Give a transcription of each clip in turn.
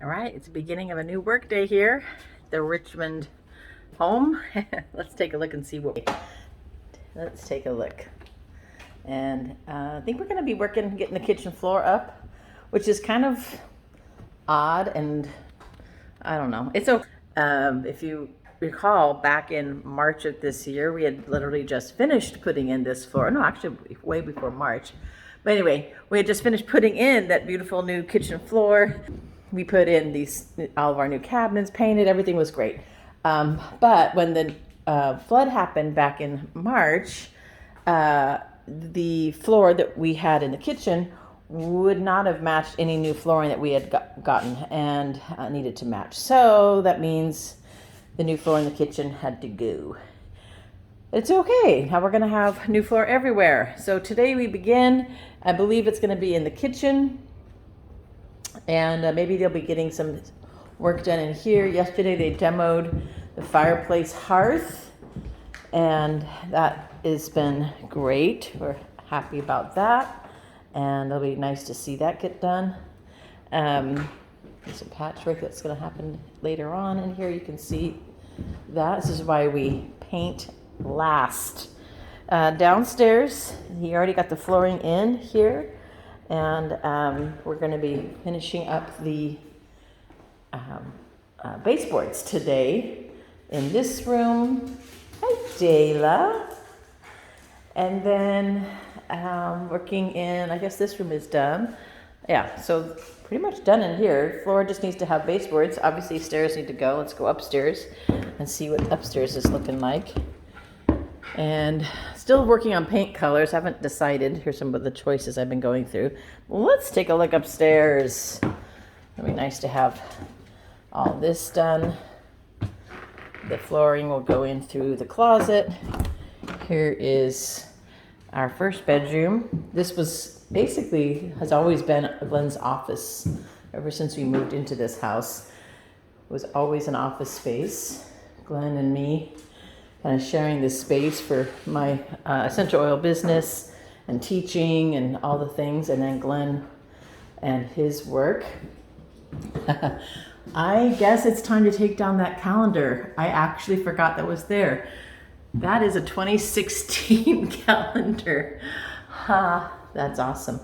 All right, it's the beginning of a new work day here, the Richmond home. Let's take a look and see let's take a look. And I think we're going to be getting the kitchen floor up, which is kind of odd, and I don't know. It's okay. If you recall, back in March of this year, we had literally just finished putting in this floor. No, actually, way before March. But anyway, we had just finished putting in that beautiful new kitchen floor. We put in all of our new cabinets, painted, everything was great. But when the flood happened back in March, the floor that we had in the kitchen would not have matched any new flooring that we had gotten and needed to match. So that means the new floor in the kitchen had to go. It's okay. Now we're going to have new floor everywhere. So today we begin. I believe it's going to be in the kitchen. And maybe they'll be getting some work done in here. Yesterday they demoed the fireplace hearth, and that has been great. We're happy about that, and it'll be nice to see that get done. There's some patchwork that's going to happen later on in here. You can see that. This is why we paint last. Downstairs, he already got the flooring in here. And we're going to be finishing up the baseboards today in this room. Hi, Dayla. And then working in, I guess this room is done. Yeah, so pretty much done in here. Floor just needs to have baseboards. Obviously, stairs need to go. Let's go upstairs and see what upstairs is looking like. And still working on paint colors. Haven't decided. Here's some of the choices I've been going through. Let's take a look upstairs. It'll be nice to have all this done. The flooring will go in through the closet. Here is our first bedroom. This has always been Glenn's office ever since we moved into this house. It was always an office space. Glenn and me kind of sharing this space for my essential oil business and teaching and all the things, and then Glenn and his work. I guess it's time to take down that calendar. I actually forgot that was there. That is a 2016 calendar. That's awesome.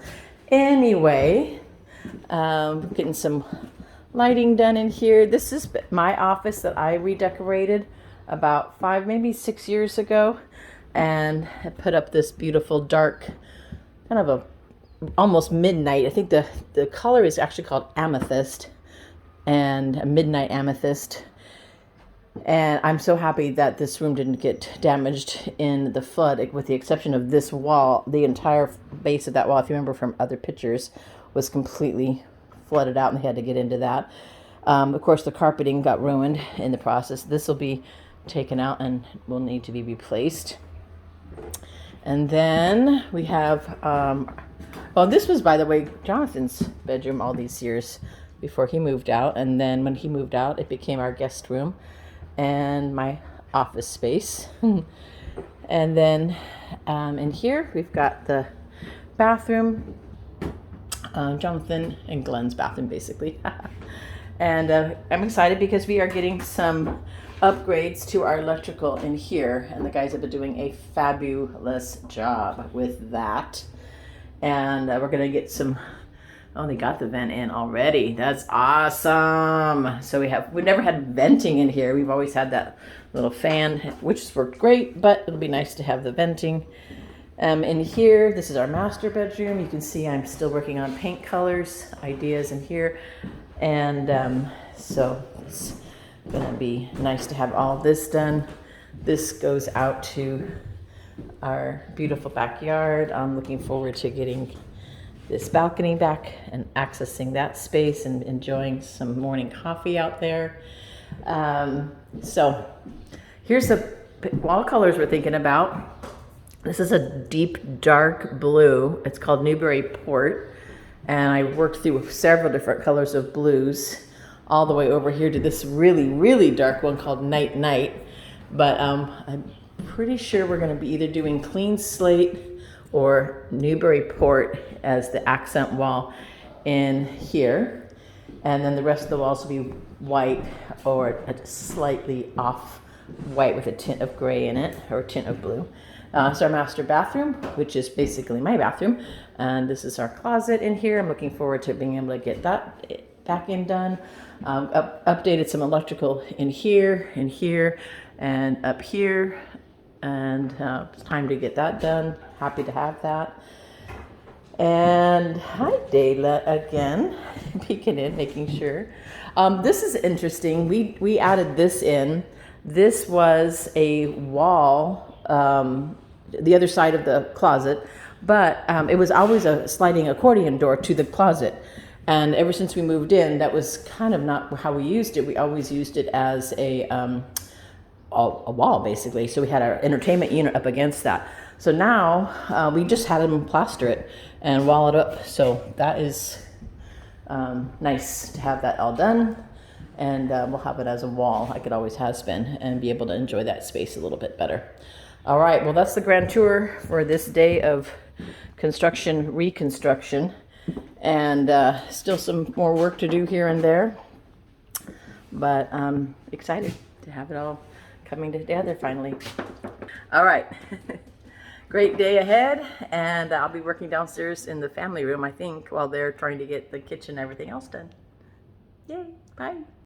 Anyway, getting some lighting done in here. This is my office that I redecorated about 5, maybe 6 years ago, and I put up this beautiful dark, kind of a almost midnight. I think the color is actually called amethyst, and a midnight amethyst. And I'm so happy that this room didn't get damaged in the flood, with the exception of this wall. The entire base of that wall, if you remember from other pictures, was completely flooded out, and they had to get into that. Of course, the carpeting got ruined in the process. This will be taken out and will need to be replaced. And then we have, this was, by the way, Jonathan's bedroom all these years before he moved out. And then when he moved out, it became our guest room and my office space. And then in here, we've got the bathroom, Jonathan and Glenn's bathroom, basically. And I'm excited because we are getting some upgrades to our electrical in here, and the guys have been doing a fabulous job with that. And we're gonna get some. Oh, they got the vent in already. That's awesome. So we've never had venting in here. We've always had that little fan, which has worked great, but it'll be nice to have the venting. In here, this is our master bedroom. You can see I'm still working on paint colors, ideas in here. And so it's gonna be nice to have all this done. This goes out to our beautiful backyard. I'm looking forward to getting this balcony back and accessing that space and enjoying some morning coffee out there. So here's the wall colors we're thinking about. This is a deep dark blue. It's called Newbury Port. And I worked through several different colors of blues all the way over here to this really, really dark one called Night Night. But I'm pretty sure we're going to be either doing clean slate or Newbury Port as the accent wall in here. And then the rest of the walls will be white or a slightly off white with a tint of gray in it, or a tint of blue. It's our master bathroom, which is basically my bathroom. And this is our closet in here. I'm looking forward to being able to get that back in done. Updated some electrical in here, and up here. And it's time to get that done. Happy to have that. And hi, Dayla again, peeking in, making sure. This is interesting. We added this in. This was a wall, the other side of the closet, but it was always a sliding accordion door to the closet. And ever since we moved in, that was kind of not how we used it. We always used it as a wall, basically. So we had our entertainment unit up against that. So now we just had them plaster it and wall it up. So that is nice to have that all done. And we'll have it as a wall, like it always has been, and be able to enjoy that space a little bit better. All right, well, that's the grand tour for this day of construction, reconstruction, and still some more work to do here and there, but I'm excited to have it all coming together finally. All right, great day ahead, and I'll be working downstairs in the family room, I think, while they're trying to get the kitchen and everything else done. Yay, bye.